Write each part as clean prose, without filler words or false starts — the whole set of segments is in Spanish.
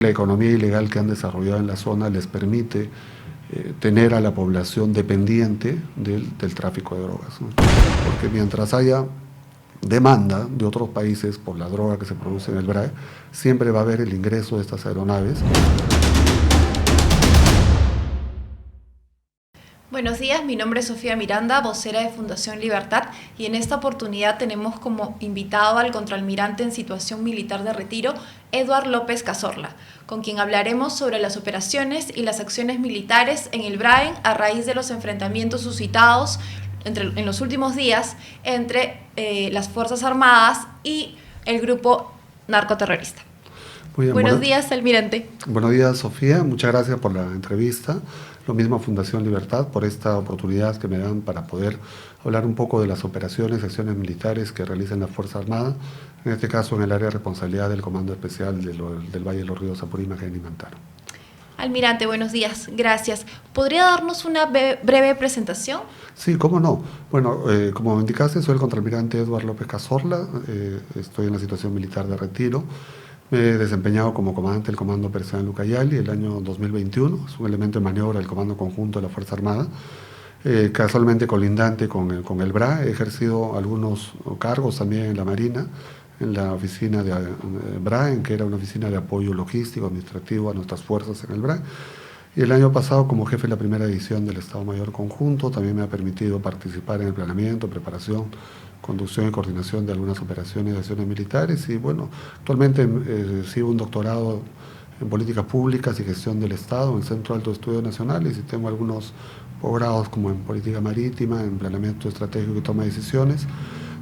La economía ilegal que han desarrollado en la zona les permite tener a la población dependiente del tráfico de drogas, ¿no? Porque mientras haya demanda de otros países por la droga que se produce en el BRAE, siempre va a haber el ingreso de estas aeronaves. Buenos días, mi nombre es Sofía Miranda, vocera de Fundación Libertad, y en esta oportunidad tenemos como invitado al contraalmirante en situación militar de retiro, Eduard López Cazorla, con quien hablaremos sobre las operaciones y las acciones militares en el BRAEN a raíz de los enfrentamientos suscitados en los últimos días entre las Fuerzas Armadas y el grupo narcoterrorista. Muy bien, Buenos días, almirante. Buenos días, Sofía. Muchas gracias por la entrevista. Lo mismo Fundación Libertad por esta oportunidad que me dan para poder hablar un poco de las operaciones y acciones militares que realizan la Fuerza Armada, en este caso en el área de responsabilidad del Comando Especial del Valle de los Ríos Apurímac y Mantaro. Almirante, buenos días, gracias. ¿Podría darnos una breve presentación? Sí, cómo no. Bueno, como me indicaste, soy el contraalmirante Eduard López Cazorla, estoy en la situación militar de retiro. Me he desempeñado como comandante del Comando Operacional Ucayali el año 2021, es un elemento de maniobra del Comando Conjunto de la Fuerza Armada, casualmente colindante con el BRA. He ejercido algunos cargos también en la Marina, en la oficina de BRA, que era una oficina de apoyo logístico, administrativo a nuestras fuerzas en el BRA. Y el año pasado, como jefe de la primera división del Estado Mayor Conjunto, también me ha permitido participar en el planeamiento, preparación, conducción y coordinación de algunas operaciones y acciones militares. Y bueno, actualmente sigo un doctorado en políticas públicas y gestión del Estado en el Centro de Altos Estudios Nacionales, y tengo algunos posgrados como en política marítima, en planeamiento estratégico y toma de decisiones,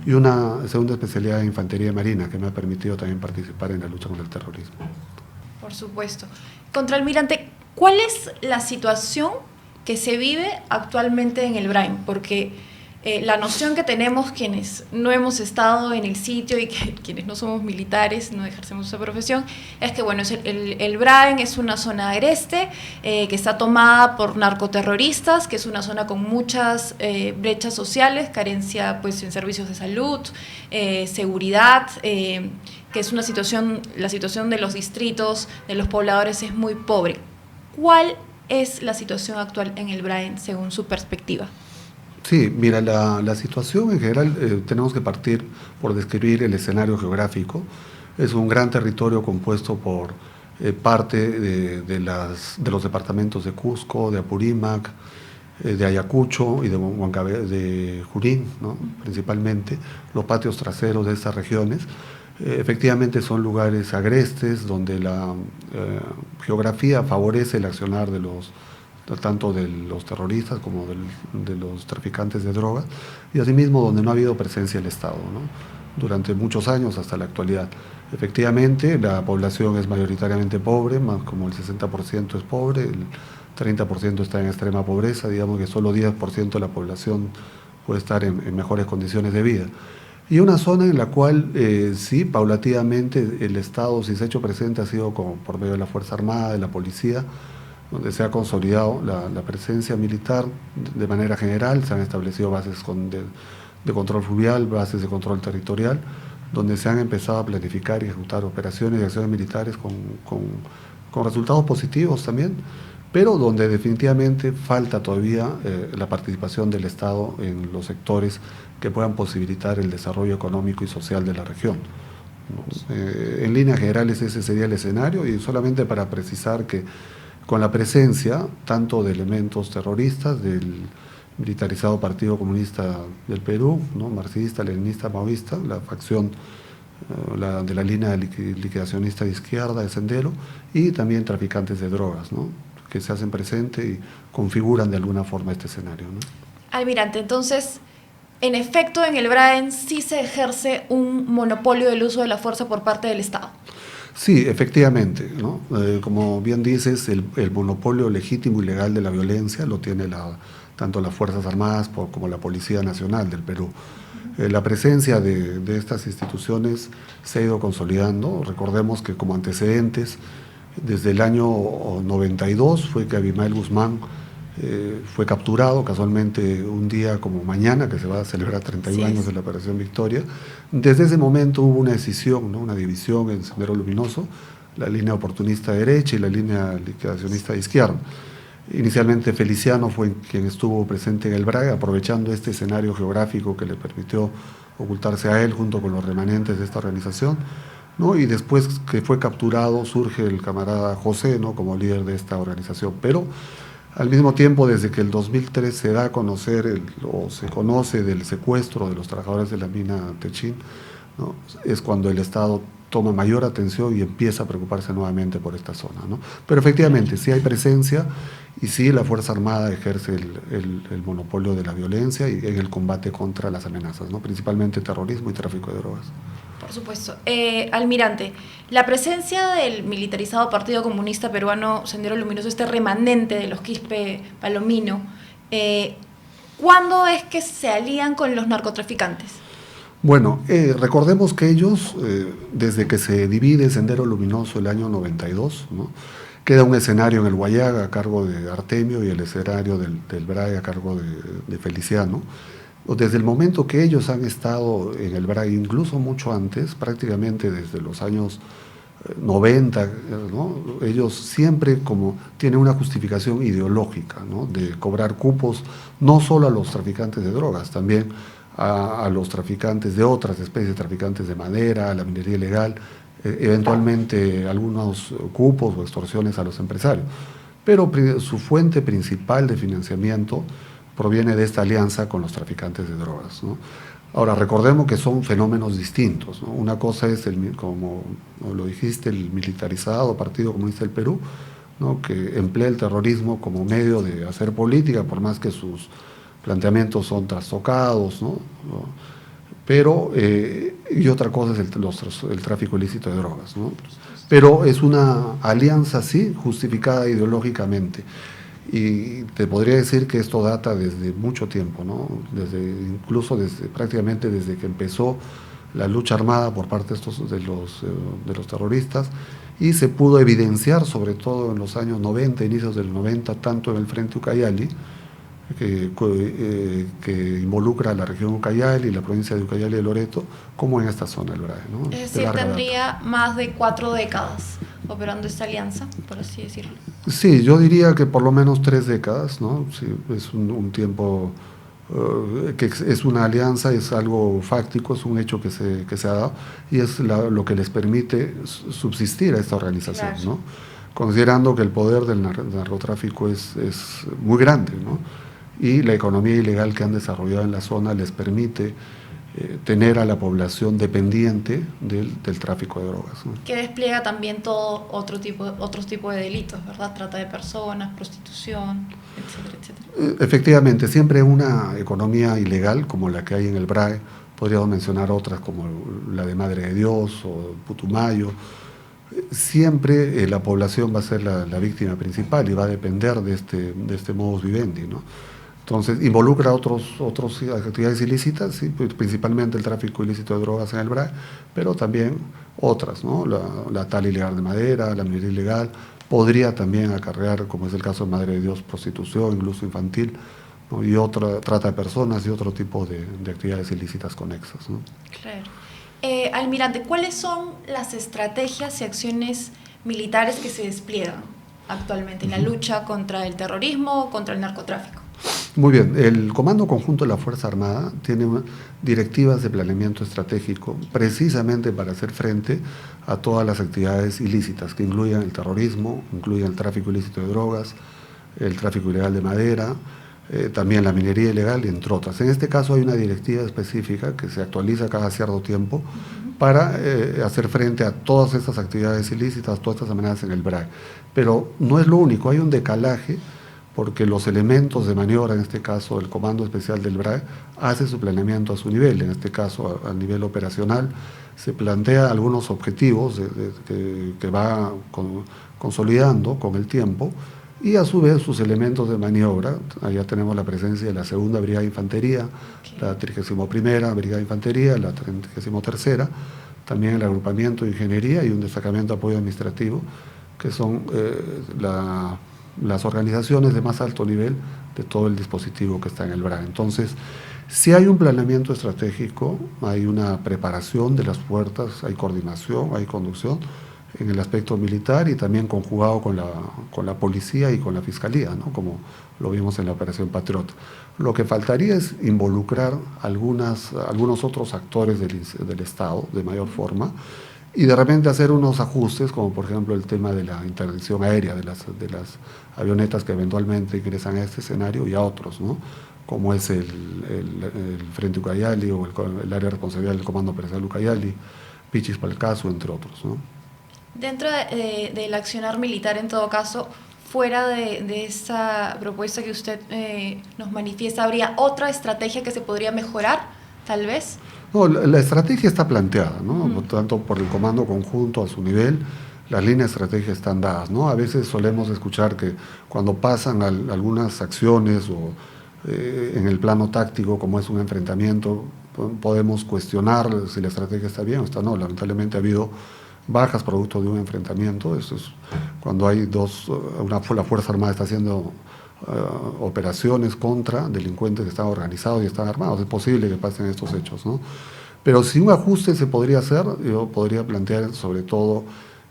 y una segunda especialidad en infantería marina que me ha permitido también participar en la lucha contra el terrorismo. Por supuesto. Contraalmirante, ¿cuál es la situación que se vive actualmente en el BRAEN? Porque la noción que tenemos quienes no hemos estado en el sitio y quienes no somos militares, no ejercemos esa profesión, es que bueno, el BRAEN es una zona agreste que está tomada por narcoterroristas, que es una zona con muchas brechas sociales, carencia pues en servicios de salud, seguridad, que es una situación, la situación de los distritos, de los pobladores es muy pobre. ¿Cuál es la situación actual en el BRAEN según su perspectiva? Sí, mira, la situación en general, tenemos que partir por describir el escenario geográfico. Es un gran territorio compuesto por parte de los departamentos de Cusco, de Apurímac, de Ayacucho y de Junín, ¿no? Principalmente los patios traseros de estas regiones. Efectivamente son lugares agrestes donde la geografía favorece el accionar tanto de los terroristas como de los traficantes de drogas, y asimismo donde no ha habido presencia del Estado, ¿no? Durante muchos años hasta la actualidad. Efectivamente, la población es mayoritariamente pobre, más como el 60% es pobre, el 30% está en extrema pobreza, digamos que solo 10% de la población puede estar en mejores condiciones de vida. Y una zona en la cual sí, paulatinamente el Estado, si se ha hecho presente, ha sido como por medio de la Fuerza Armada, de la Policía, donde se ha consolidado la presencia militar de manera general. Se han establecido bases de control fluvial, bases de control territorial, donde se han empezado a planificar y ejecutar operaciones y acciones militares con resultados positivos también, pero donde definitivamente falta todavía la participación del Estado en los sectores que puedan posibilitar el desarrollo económico y social de la región. En líneas generales ese sería el escenario, y solamente para precisar que con la presencia tanto de elementos terroristas del militarizado Partido Comunista del Perú, ¿no? Marxista, leninista, maoísta, la facción de la línea liquidacionista de izquierda, de Sendero, y también traficantes de drogas, ¿no? Que se hacen presente y configuran de alguna forma este escenario, ¿no? Almirante, entonces, en efecto, en el BRAEN sí se ejerce un monopolio del uso de la fuerza por parte del Estado. Sí, efectivamente, ¿no? Como bien dices, el monopolio legítimo y legal de la violencia lo tiene tanto las Fuerzas Armadas como la Policía Nacional del Perú. La presencia de estas instituciones se ha ido consolidando. Recordemos que como antecedentes, desde el año 92 fue que Abimael Guzmán fue capturado, casualmente un día como mañana, que se va a celebrar 31 años de la Operación Victoria. Desde ese momento hubo una decisión, ¿no? Una división en Sendero Luminoso, la línea oportunista de derecha y la línea liquidacionista de izquierda. Inicialmente Feliciano fue quien estuvo presente en el BRAE, aprovechando este escenario geográfico que le permitió ocultarse a él junto con los remanentes de esta organización, ¿no? Y después que fue capturado surge el camarada José, ¿no?, como líder de esta organización. Pero al mismo tiempo, desde que el 2003 se da a conocer o se conoce del secuestro de los trabajadores de la mina Techín, ¿no?, es cuando el Estado toma mayor atención y empieza a preocuparse nuevamente por esta zona, ¿no? Pero efectivamente, sí hay presencia y sí la Fuerza Armada ejerce el monopolio de la violencia y en el combate contra las amenazas, ¿no?, principalmente terrorismo y tráfico de drogas. Por supuesto. Almirante, la presencia del militarizado Partido Comunista Peruano Sendero Luminoso, este remanente de los Quispe Palomino, ¿cuándo es que se alían con los narcotraficantes? Bueno, recordemos que ellos, desde que se divide Sendero Luminoso el año 92, ¿no?, queda un escenario en el Guayaga a cargo de Artemio y el escenario del BRAE a cargo de Feliciano. Desde el momento que ellos han estado en el BRAE, incluso mucho antes, prácticamente desde los años 90, ¿no?, ellos siempre como tienen una justificación ideológica, ¿no?, de cobrar cupos no solo a los traficantes de drogas, también a los traficantes de otras especies, traficantes de madera, a la minería ilegal, eventualmente algunos cupos o extorsiones a los empresarios. Pero su fuente principal de financiamiento proviene de esta alianza con los traficantes de drogas, ¿no? Ahora, recordemos que son fenómenos distintos, ¿no? Una cosa es, como lo dijiste, el militarizado Partido Comunista del Perú, ¿no?, que emplea el terrorismo como medio de hacer política, por más que sus planteamientos son trastocados, ¿no? Pero, y otra cosa es el tráfico ilícito de drogas, ¿no? Pero es una alianza, sí, justificada ideológicamente. Y te podría decir que esto data desde mucho tiempo, ¿no?, incluso prácticamente desde que empezó la lucha armada por parte de los terroristas, y se pudo evidenciar sobre todo en los años 90, inicios del 90, tanto en el Frente Ucayali, que involucra a la región Ucayali y la provincia de Ucayali de Loreto, como en esta zona del BRAE, ¿no? Es decir, tendría más de 4 décadas operando esta alianza, por así decirlo. Sí, yo diría que por lo menos 3 décadas, ¿no? Sí, es un tiempo que es una alianza, es algo fáctico, es un hecho que se ha dado y es lo que les permite subsistir a esta organización, claro, ¿no?, considerando que el poder del narcotráfico es muy grande, ¿no?, y la economía ilegal que han desarrollado en la zona les permite tener a la población dependiente del tráfico de drogas, ¿no? Que despliega también todo otros tipos de delitos, ¿verdad? Trata de personas, prostitución, etcétera, etcétera. Efectivamente, siempre una economía ilegal como la que hay en el BRAE, podríamos mencionar otras como la de Madre de Dios o Putumayo, siempre la población va a ser la víctima principal y va a depender de este modus vivendi, ¿no? Entonces, involucra otras actividades ilícitas, ¿sí?, principalmente el tráfico ilícito de drogas en el BRAE, pero también otras, ¿no?, la tala ilegal de madera, la minería ilegal, podría también acarrear, como es el caso de Madre de Dios, prostitución, incluso infantil, ¿no?, y otra trata de personas y otro tipo de actividades ilícitas conexas, ¿no? Claro. Almirante, ¿cuáles son las estrategias y acciones militares que se despliegan actualmente en la lucha contra el terrorismo, contra el narcotráfico? Muy bien, el Comando Conjunto de la Fuerza Armada tiene directivas de planeamiento estratégico precisamente para hacer frente a todas las actividades ilícitas que incluyan el terrorismo, incluyan el tráfico ilícito de drogas, el tráfico ilegal de madera, también la minería ilegal y entre otras. En este caso hay una directiva específica que se actualiza cada cierto tiempo para hacer frente a todas estas actividades ilícitas, todas estas amenazas en el BRAE. Pero no es lo único, hay un decalaje porque los elementos de maniobra, en este caso el Comando Especial del BRAE, hace su planeamiento a su nivel, en este caso a nivel operacional, se plantea algunos objetivos que va consolidando con el tiempo y a su vez sus elementos de maniobra. Allá tenemos la presencia de la Segunda Brigada de Infantería, la 31ª Brigada de Infantería, la 33ª, también el agrupamiento de Ingeniería y un destacamento de apoyo administrativo, que son las organizaciones de más alto nivel de todo el dispositivo que está en el BRAE. Entonces, si hay un planeamiento estratégico, hay una preparación de las fuerzas, hay coordinación, hay conducción, en el aspecto militar y también conjugado con la policía y con la fiscalía, ¿no? Como lo vimos en la Operación Patriota. Lo que faltaría es involucrar algunos otros actores del Estado de mayor forma y de repente hacer unos ajustes, como por ejemplo el tema de la interdicción aérea de las avionetas que eventualmente ingresan a este escenario y a otros, ¿no? Como es el Frente Ucayali o el área responsabilidad del Comando Operacional Ucayali, Pichis Palcazo, entre otros, ¿no? Dentro del accionar militar, en todo caso, fuera de esa propuesta que usted nos manifiesta, ¿habría otra estrategia que se podría mejorar, tal vez? No, la estrategia está planteada, ¿no? Tanto por el comando conjunto a su nivel, las líneas de estrategia están dadas, ¿no? A veces solemos escuchar que cuando pasan algunas acciones o en el plano táctico, como es un enfrentamiento, podemos cuestionar si la estrategia está bien o está no. Lamentablemente ha habido bajas producto de un enfrentamiento. Eso es cuando hay la Fuerza Armada está haciendo operaciones contra delincuentes que están organizados y están armados. Es posible que pasen estos hechos, ¿no? Pero si un ajuste se podría hacer, yo podría plantear sobre todo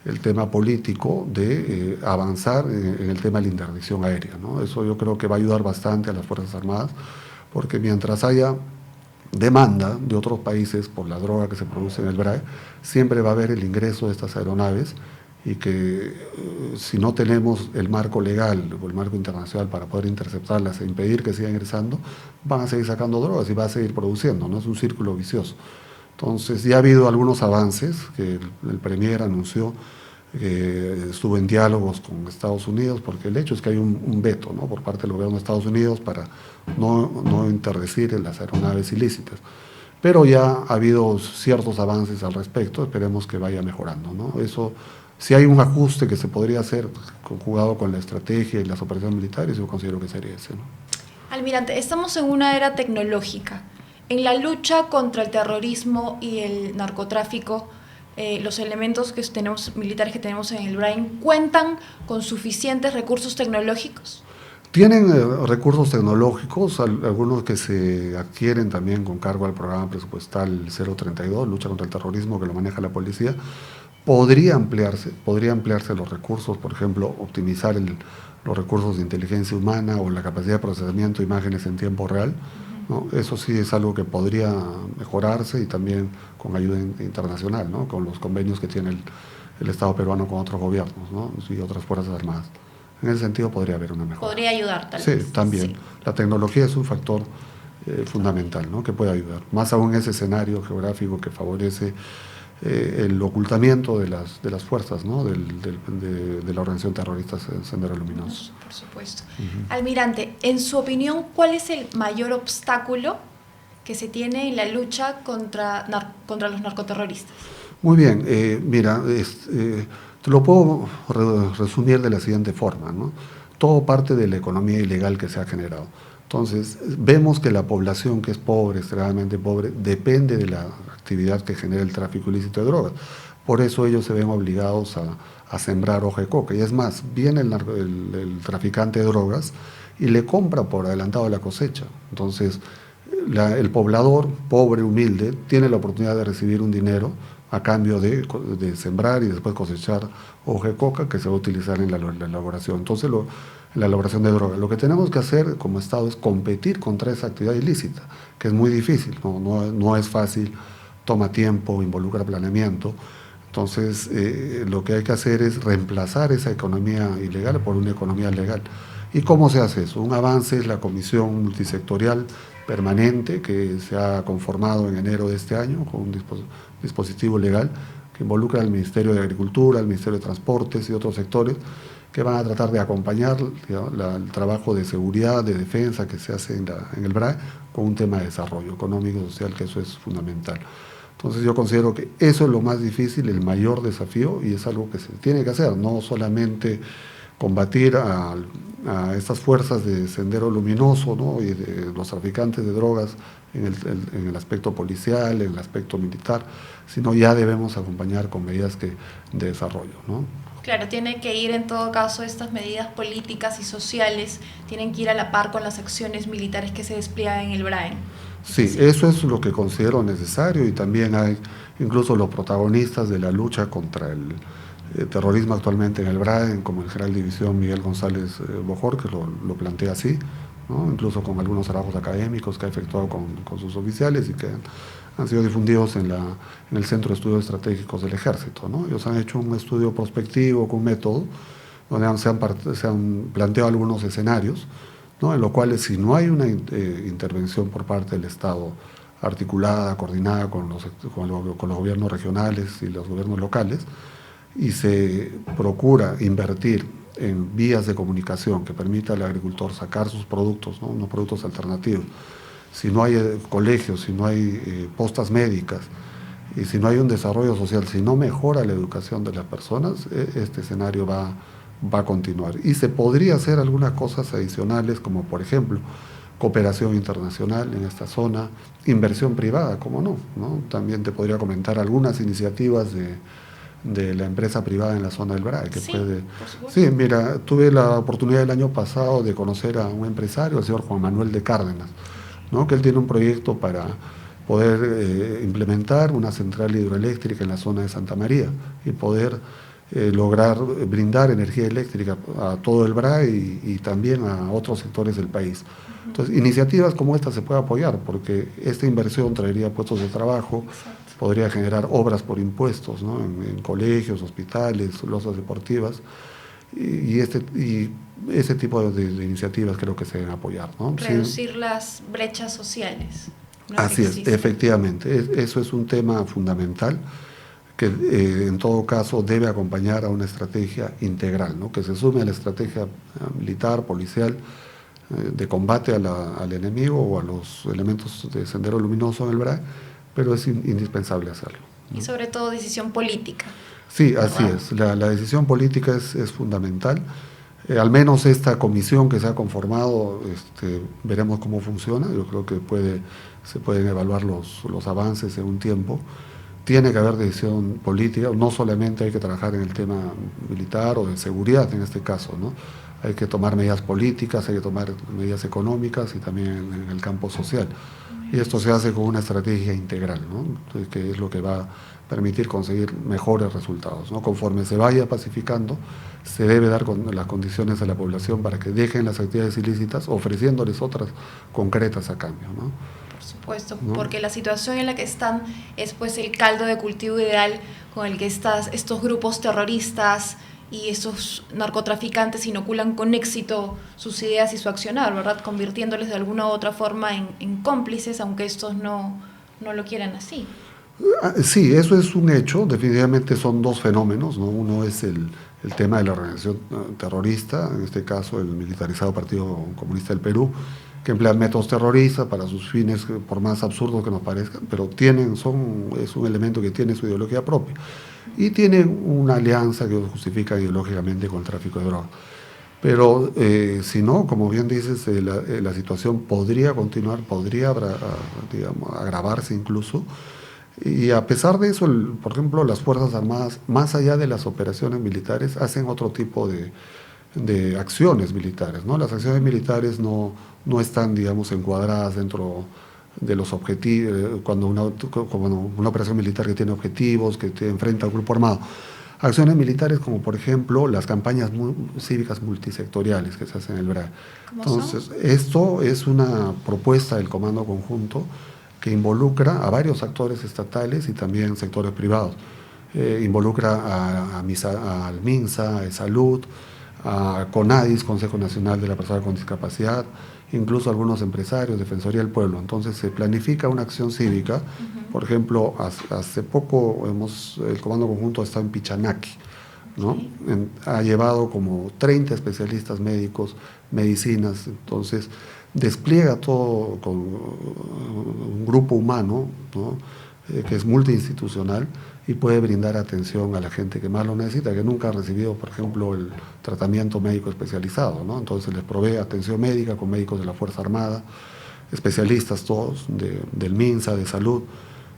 el tema político de avanzar en el tema de la interdicción aérea, ¿no? Eso yo creo que va a ayudar bastante a las Fuerzas Armadas, porque mientras haya demanda de otros países por la droga que se produce en el BRAE, siempre va a haber el ingreso de estas aeronaves y que si no tenemos el marco legal o el marco internacional para poder interceptarlas e impedir que sigan ingresando, van a seguir sacando drogas y va a seguir produciendo, ¿no? Es un círculo vicioso. Entonces ya ha habido algunos avances que el Premier anunció que estuvo en diálogos con Estados Unidos, porque el hecho es que hay un veto, ¿no? Por parte del gobierno de Estados Unidos para no interdecir en las aeronaves ilícitas. Pero ya ha habido ciertos avances al respecto, esperemos que vaya mejorando, ¿no? Eso, si hay un ajuste que se podría hacer conjugado con la estrategia y las operaciones militares, yo considero que sería ese, ¿no? Almirante, estamos en una era tecnológica. En la lucha contra el terrorismo y el narcotráfico, los elementos que tenemos, militares que tenemos en el BRAIN, ¿cuentan con suficientes recursos tecnológicos? Tienen recursos tecnológicos, algunos que se adquieren también con cargo al programa presupuestal 032, lucha contra el terrorismo, que lo maneja la policía. Podría ampliarse los recursos, por ejemplo, optimizar los recursos de inteligencia humana o la capacidad de procesamiento de imágenes en tiempo real, ¿no? Eso sí es algo que podría mejorarse y también con ayuda internacional, ¿no? Con los convenios que tiene el Estado peruano con otros gobiernos, ¿no? Y otras Fuerzas Armadas. En ese sentido podría haber una mejora. Podría ayudar, tal vez. Sí, también. Sí. La tecnología es un factor fundamental, ¿no? Que puede ayudar. Más aún en ese escenario geográfico que favorece el ocultamiento de las fuerzas, ¿no? de la organización terrorista Sendero Luminoso. Por supuesto. Almirante, en su opinión, ¿cuál es el mayor obstáculo que se tiene en la lucha contra los narcoterroristas? Muy bien, mira, te lo puedo resumir de la siguiente forma, ¿no? Todo parte de la economía ilegal que se ha generado. Entonces, vemos que la población que es pobre, extremadamente pobre, depende de la actividad que genera el tráfico ilícito de drogas. Por eso ellos se ven obligados a sembrar hoja de coca. Y es más, viene el traficante de drogas y le compra por adelantado la cosecha. Entonces, el poblador pobre, humilde, tiene la oportunidad de recibir un dinero a cambio de sembrar y después cosechar hoja de coca que se va a utilizar en la elaboración. Entonces, en la elaboración de drogas. Lo que tenemos que hacer como Estado es competir contra esa actividad ilícita, que es muy difícil, no es fácil, toma tiempo, involucra planeamiento. Entonces, lo que hay que hacer es reemplazar esa economía ilegal por una economía legal. ¿Y cómo se hace eso? Un avance es la Comisión Multisectorial Permanente que se ha conformado en enero de este año con un dispositivo legal que involucra al Ministerio de Agricultura, al Ministerio de Transportes y otros sectores que van a tratar de acompañar, digamos, el trabajo de seguridad, de defensa que se hace en el BRAE con un tema de desarrollo económico y social, que eso es fundamental. Entonces yo considero que eso es lo más difícil, el mayor desafío, y es algo que se tiene que hacer, no solamente combatir a estas fuerzas de Sendero Luminoso, ¿no? Y de los traficantes de drogas en el aspecto policial, en el aspecto militar, sino ya debemos acompañar con medidas de desarrollo, ¿no? Claro, tiene que ir en todo caso estas medidas políticas y sociales, tienen que ir a la par con las acciones militares que se despliegan en el BRAE. Sí, eso es lo que considero necesario, y también hay incluso los protagonistas de la lucha contra terrorismo actualmente en el BRAE, como el general de división Miguel González Bojor, que lo plantea así, ¿no? Incluso con algunos trabajos académicos que ha efectuado con sus oficiales y que han sido difundidos en el Centro de Estudios Estratégicos del Ejército, ¿no? Ellos han hecho un estudio prospectivo con método, donde se han planteado algunos escenarios, ¿no? En los cuales, si no hay una intervención por parte del Estado articulada, coordinada con los gobiernos regionales y los gobiernos locales, y se procura invertir en vías de comunicación que permita al agricultor sacar sus productos, ¿no? Unos productos alternativos, si no hay colegios, si no hay postas médicas, y si no hay un desarrollo social, si no mejora la educación de las personas, este escenario va a continuar. Y se podría hacer algunas cosas adicionales, como por ejemplo, cooperación internacional en esta zona, inversión privada, ¿cómo no? También te podría comentar algunas iniciativas de la empresa privada en la zona del BRAE, que sí, puede... Sí, mira, tuve la oportunidad el año pasado de conocer a un empresario, el señor Juan Manuel de Cárdenas, ¿no? Que él tiene un proyecto para poder implementar una central hidroeléctrica en la zona de Santa María y poder lograr brindar energía eléctrica a todo el BRAE y también a otros sectores del país. Entonces, iniciativas como esta se puede apoyar porque esta inversión traería puestos de trabajo, podría generar obras por impuestos, ¿no? En colegios, hospitales, losas deportivas, y ese tipo de iniciativas creo que se deben apoyar, ¿no? Reducir las brechas sociales, ¿no? Así es, efectivamente, eso es un tema fundamental que en todo caso debe acompañar a una estrategia integral, ¿no? Que se sume a la estrategia militar, policial, de combate al enemigo o a los elementos de sendero luminoso en el BRAE, pero es indispensable hacerlo, ¿no? Y sobre todo decisión política. Sí, así es. La decisión política es fundamental. Al menos esta comisión que se ha conformado, veremos cómo funciona. Yo creo que se pueden evaluar los avances en un tiempo. Tiene que haber decisión política, no solamente hay que trabajar en el tema militar o de seguridad en este caso, ¿no? Hay que tomar medidas políticas, hay que tomar medidas económicas y también en el campo social. Y esto se hace con una estrategia integral, ¿no? Entonces, que es lo que va a permitir conseguir mejores resultados, ¿no? Conforme se vaya pacificando, se debe dar con las condiciones a la población para que dejen las actividades ilícitas, ofreciéndoles otras concretas a cambio, ¿no? Por supuesto, ¿no? Porque la situación en la que están es pues el caldo de cultivo ideal con el que estos grupos terroristas y esos narcotraficantes inoculan con éxito sus ideas y su accionar, ¿verdad? Convirtiéndoles de alguna u otra forma en cómplices, aunque estos no lo quieran así. Sí, eso es un hecho. Definitivamente son dos fenómenos, ¿no? Uno es el tema de la organización terrorista, en este caso el militarizado Partido Comunista del Perú, que emplea métodos terroristas para sus fines, por más absurdos que nos parezcan, pero es un elemento que tiene su ideología propia. Y tienen una alianza que los justifica ideológicamente con el tráfico de drogas. Pero si no, como bien dices, la situación podría continuar, podría digamos, agravarse incluso. Y a pesar de eso, por ejemplo, las Fuerzas Armadas, más allá de las operaciones militares, hacen otro tipo de acciones militares, ¿no? Las acciones militares no están, digamos, encuadradas dentro de los objetivos, como una operación militar que tiene objetivos, que te enfrenta a un grupo armado. Acciones militares como, por ejemplo, las campañas cívicas multisectoriales que se hacen en el BRAE. Entonces, esto es una propuesta del Comando Conjunto que involucra a varios actores estatales y también sectores privados. Involucra al MINSA, a Salud, a CONADIS, Consejo Nacional de la Persona con Discapacidad, incluso algunos empresarios, Defensoría del Pueblo. Entonces se planifica una acción cívica. Por ejemplo, hace poco el Comando Conjunto está en Pichanaki, ¿no? Sí. Ha llevado como 30 especialistas médicos, medicinas, entonces despliega todo con un grupo humano, ¿no? Que es multiinstitucional y puede brindar atención a la gente que más lo necesita, que nunca ha recibido, por ejemplo, el tratamiento médico especializado, ¿no? Entonces les provee atención médica con médicos de la Fuerza Armada, especialistas todos, del MINSA, de Salud,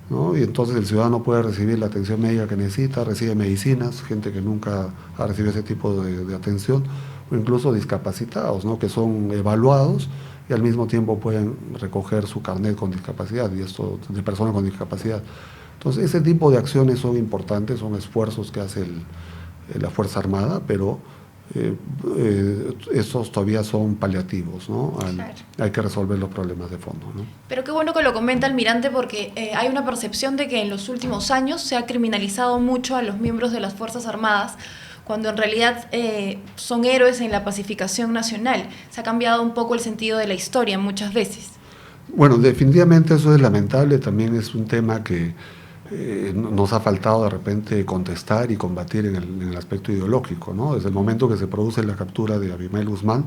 ¿no? Y entonces el ciudadano puede recibir la atención médica que necesita, recibe medicinas, gente que nunca ha recibido ese tipo de atención, o incluso discapacitados, ¿no? Que son evaluados y al mismo tiempo pueden recoger su carnet con discapacidad, y esto de personas con discapacidad. Entonces, ese tipo de acciones son importantes, son esfuerzos que hace la Fuerza Armada, pero esos todavía son paliativos, ¿no? Claro. Hay que resolver los problemas de fondo, ¿no? Pero qué bueno que lo comenta, almirante, porque hay una percepción de que en los últimos años se ha criminalizado mucho a los miembros de las Fuerzas Armadas, cuando en realidad son héroes en la pacificación nacional. Se ha cambiado un poco el sentido de la historia muchas veces. Bueno, definitivamente eso es lamentable, también es un tema que nos ha faltado de repente contestar y combatir en el aspecto ideológico, ¿no? Desde el momento que se produce la captura de Abimael Guzmán,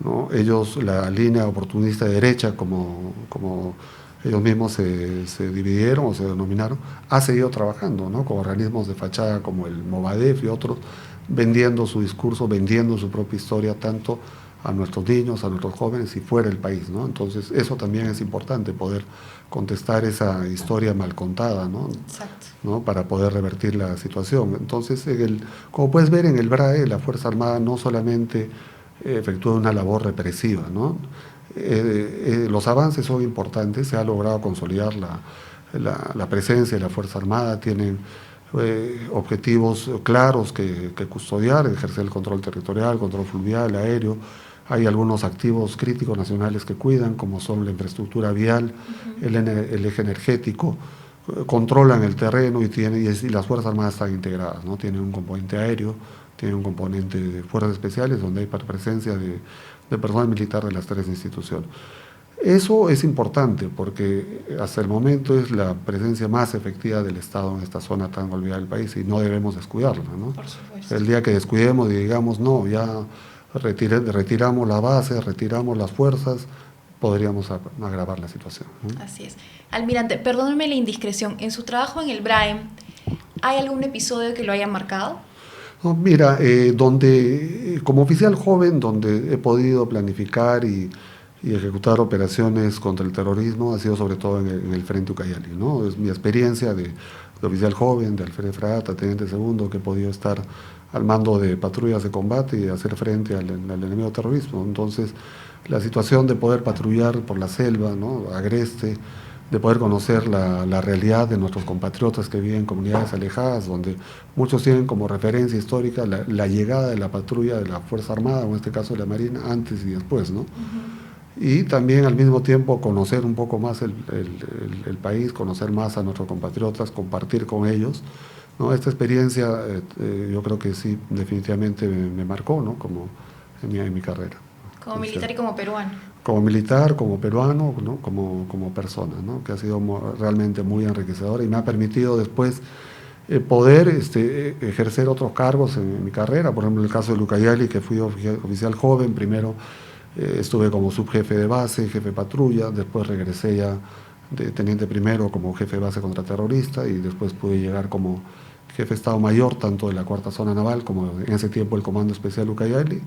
¿no? Ellos, la línea oportunista de derecha, como ellos mismos se dividieron o se denominaron, ha seguido trabajando, ¿no? Con organismos de fachada como el Movadef y otros, vendiendo su discurso, vendiendo su propia historia, tanto a nuestros niños, a nuestros jóvenes y fuera del país, ¿no? Entonces eso también es importante, poder contestar esa historia mal contada, ¿no? Exacto. ¿No? Para poder revertir la situación. Entonces, como puedes ver en el BRAE, la Fuerza Armada no solamente efectúa una labor represiva, ¿no? Los avances son importantes, se ha logrado consolidar la presencia de la Fuerza Armada, tienen objetivos claros que custodiar, ejercer el control territorial, el control fluvial, aéreo. Hay algunos activos críticos nacionales que cuidan, como son la infraestructura vial, el eje energético, controlan el terreno y las Fuerzas Armadas están integradas, ¿no? Tienen un componente aéreo, tienen un componente de fuerzas especiales, donde hay presencia de personal militar de las tres instituciones. Eso es importante porque hasta el momento es la presencia más efectiva del Estado en esta zona tan olvidada del país y no debemos descuidarla, ¿no? Por supuesto. El día que descuidemos y digamos, no, ya retiramos la base, retiramos las fuerzas, podríamos agravar la situación, ¿no? Así es. Almirante, perdóneme la indiscreción, en su trabajo en el BRAEM, ¿hay algún episodio que lo haya marcado? No, mira, como oficial joven, donde he podido planificar y ejecutar operaciones contra el terrorismo, ha sido sobre todo en el Frente Ucayali, ¿no? Es mi experiencia de oficial joven, de alférez de fragata, teniente segundo, que he podido estar al mando de patrullas de combate y hacer frente al enemigo terrorismo. Entonces, la situación de poder patrullar por la selva, ¿no? Agreste, de poder conocer la realidad de nuestros compatriotas que viven en comunidades alejadas, donde muchos tienen como referencia histórica la llegada de la patrulla de la Fuerza Armada, o en este caso de la Marina, antes y después, ¿no? Y también al mismo tiempo conocer un poco más el país, conocer más a nuestros compatriotas, compartir con ellos, ¿no? Esta experiencia yo creo que sí, definitivamente me marcó, ¿no? Como en mi carrera. Como militar y como peruano. Como militar, como peruano, ¿no? Como persona, ¿no? Que ha sido realmente muy enriquecedora y me ha permitido después poder ejercer otros cargos en mi carrera. Por ejemplo, en el caso de Ucayali, que fui oficial joven, primero estuve como subjefe de base, jefe de patrulla, después regresé ya de teniente primero como jefe de base contraterrorista y después pude llegar como jefe de Estado Mayor, tanto de la Cuarta Zona Naval como en ese tiempo el Comando Especial Ucayali,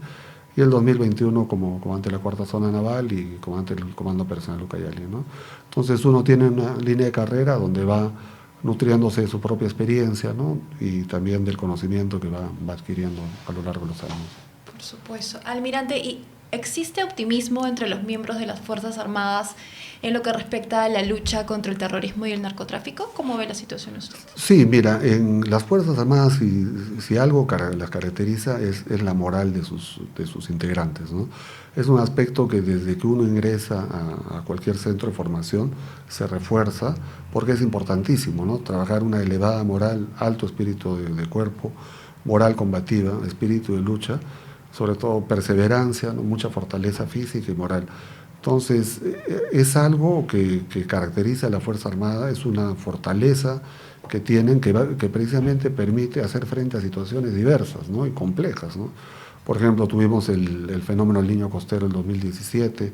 y el 2021 como comandante de la Cuarta Zona Naval y comandante del Comando Operacional Ucayali, ¿no? Entonces uno tiene una línea de carrera donde va nutriéndose de su propia experiencia, ¿no? Y también del conocimiento que va adquiriendo a lo largo de los años. Por supuesto. Almirante, ¿y existe optimismo entre los miembros de las Fuerzas Armadas en lo que respecta a la lucha contra el terrorismo y el narcotráfico? ¿Cómo ve la situación usted? Sí, mira, en las Fuerzas Armadas si algo las caracteriza es la moral de sus integrantes, ¿no? Es un aspecto que desde que uno ingresa a cualquier centro de formación se refuerza porque es importantísimo, ¿no? Trabajar una elevada moral, alto espíritu de cuerpo, moral combativa, espíritu de lucha, sobre todo perseverancia, ¿no? Mucha fortaleza física y moral. Entonces, es algo que caracteriza a la Fuerza Armada, es una fortaleza que tienen que precisamente permite hacer frente a situaciones diversas, ¿no? Y complejas, ¿no? Por ejemplo, tuvimos el fenómeno del Niño Costero en 2017,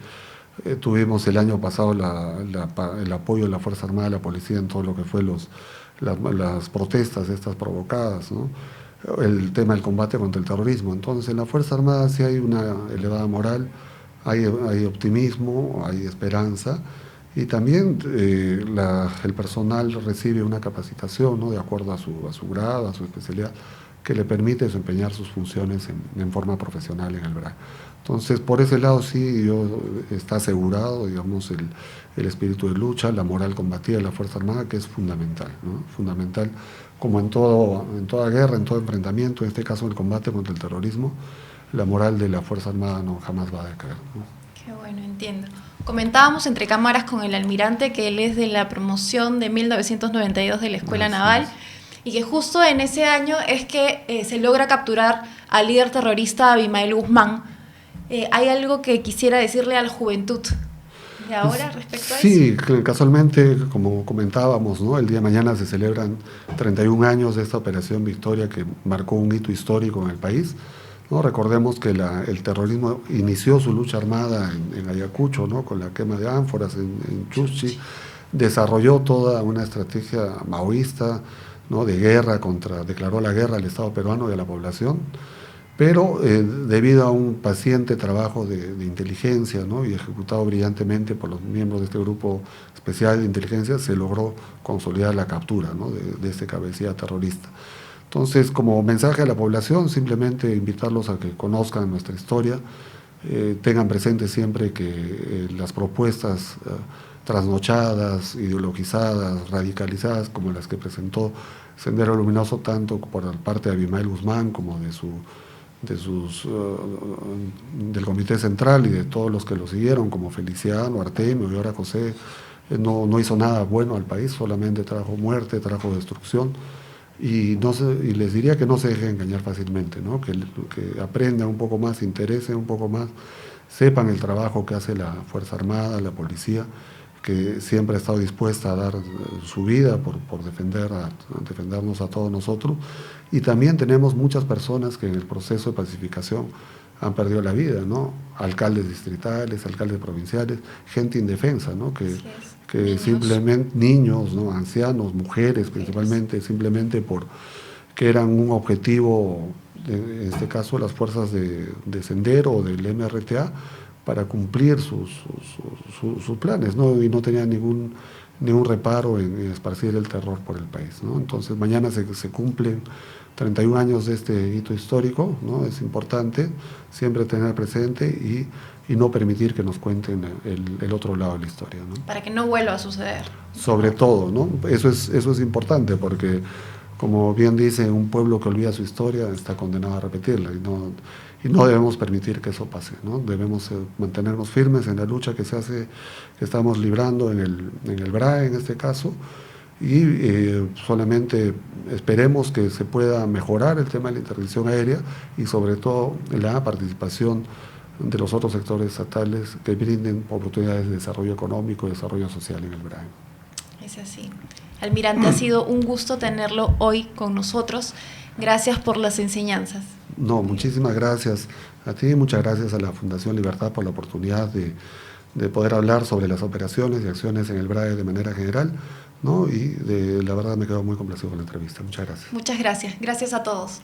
tuvimos el año pasado el apoyo de la Fuerza Armada, de la policía en todo lo que fue las protestas estas provocadas, ¿no? El tema del combate contra el terrorismo. Entonces, en la Fuerza Armada sí hay una elevada moral, hay optimismo, hay esperanza, y también el personal recibe una capacitación, ¿no? De acuerdo a su grado, a su especialidad, que le permite desempeñar sus funciones en forma profesional en el BRAE. Entonces, por ese lado sí está asegurado, digamos, el espíritu de lucha, la moral combativa de la Fuerza Armada, que es fundamental, ¿no? Fundamental como en toda guerra, en todo enfrentamiento, en este caso el combate contra el terrorismo, la moral de la Fuerza Armada jamás va a decaer, ¿no? Qué bueno, entiendo. Comentábamos entre cámaras con el almirante que él es de la promoción de 1992 de la Escuela Naval y que justo en ese año es que se logra capturar al líder terrorista Abimael Guzmán. ¿Hay algo que quisiera decirle a la juventud de ahora respecto a eso? Sí, casualmente, como comentábamos, ¿no? El día de mañana se celebran 31 años de esta Operación Victoria que marcó un hito histórico en el país, ¿no? Recordemos que el terrorismo inició su lucha armada en Ayacucho, ¿no? Con la quema de ánforas en Chuchi, desarrolló toda una estrategia maoísta, ¿no? De guerra declaró la guerra al Estado peruano y a la población, pero debido a un paciente trabajo de inteligencia, ¿no? Y ejecutado brillantemente por los miembros de este grupo especial de inteligencia, se logró consolidar la captura, ¿no? de este cabecilla terrorista. Entonces, como mensaje a la población, simplemente invitarlos a que conozcan nuestra historia, tengan presente siempre que las propuestas trasnochadas, ideologizadas, radicalizadas, como las que presentó Sendero Luminoso, tanto por parte de Abimael Guzmán como del Comité Central y de todos los que lo siguieron, como Feliciano, Artemio y ahora José, no hizo nada bueno al país, solamente trajo muerte, trajo destrucción. Y les diría que no se dejen engañar fácilmente, ¿no? Que aprendan un poco más, se interesen un poco más, sepan el trabajo que hace la Fuerza Armada, la policía, que siempre ha estado dispuesta a dar su vida por defendernos a todos nosotros. Y también tenemos muchas personas que en el proceso de pacificación han perdido la vida, ¿no? Alcaldes distritales, alcaldes provinciales, gente indefensa, ¿no? Que niños. Simplemente niños, ¿no? Ancianos, mujeres principalmente, simplemente que eran un objetivo, en este caso las fuerzas de Sendero o del MRTA, para cumplir sus planes, ¿no? Y no tenían ningún reparo en esparcir el terror por el país, ¿no? Entonces mañana se cumplen 31 años de este hito histórico, ¿no? Es importante siempre tener presente y no permitir que nos cuenten el otro lado de la historia, ¿no? Para que no vuelva a suceder. Sobre todo, ¿no? Eso es importante porque, como bien dice, un pueblo que olvida su historia está condenado a repetirla y no debemos permitir que eso pase, ¿no? Debemos mantenernos firmes en la lucha que estamos librando en el BRAE en este caso, y solamente esperemos que se pueda mejorar el tema de la interdicción aérea y sobre todo la participación de los otros sectores estatales que brinden oportunidades de desarrollo económico y desarrollo social en el BRAE. Es así. Almirante, ha sido un gusto tenerlo hoy con nosotros. Gracias por las enseñanzas. No, muchísimas gracias a ti, muchas gracias a la Fundación Libertad por la oportunidad de poder hablar sobre las operaciones y acciones en el BRAE de manera general, ¿no? Y la verdad me quedo muy complacido con la entrevista. Muchas gracias. Muchas gracias. Gracias a todos.